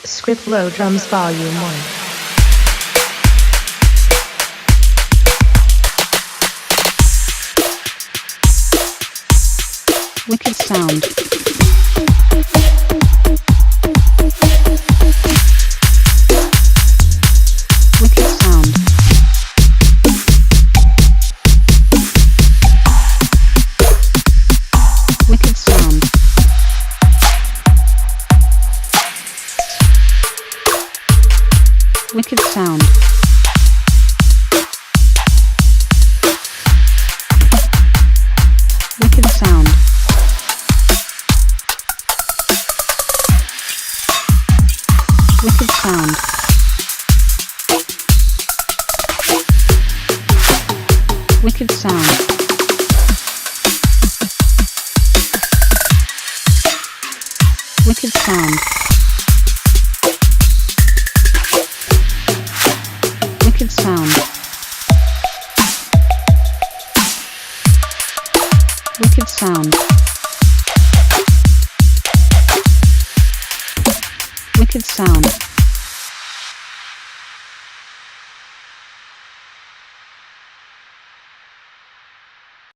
Scriptlow Drums Volume 1. Wicked sound. Wicked sound. Wicked sound. Wicked sound. Wicked sound. Wicked sound. Wicked sound. Wicked sound. Wicked sound. Wicked sound. Wicked sound.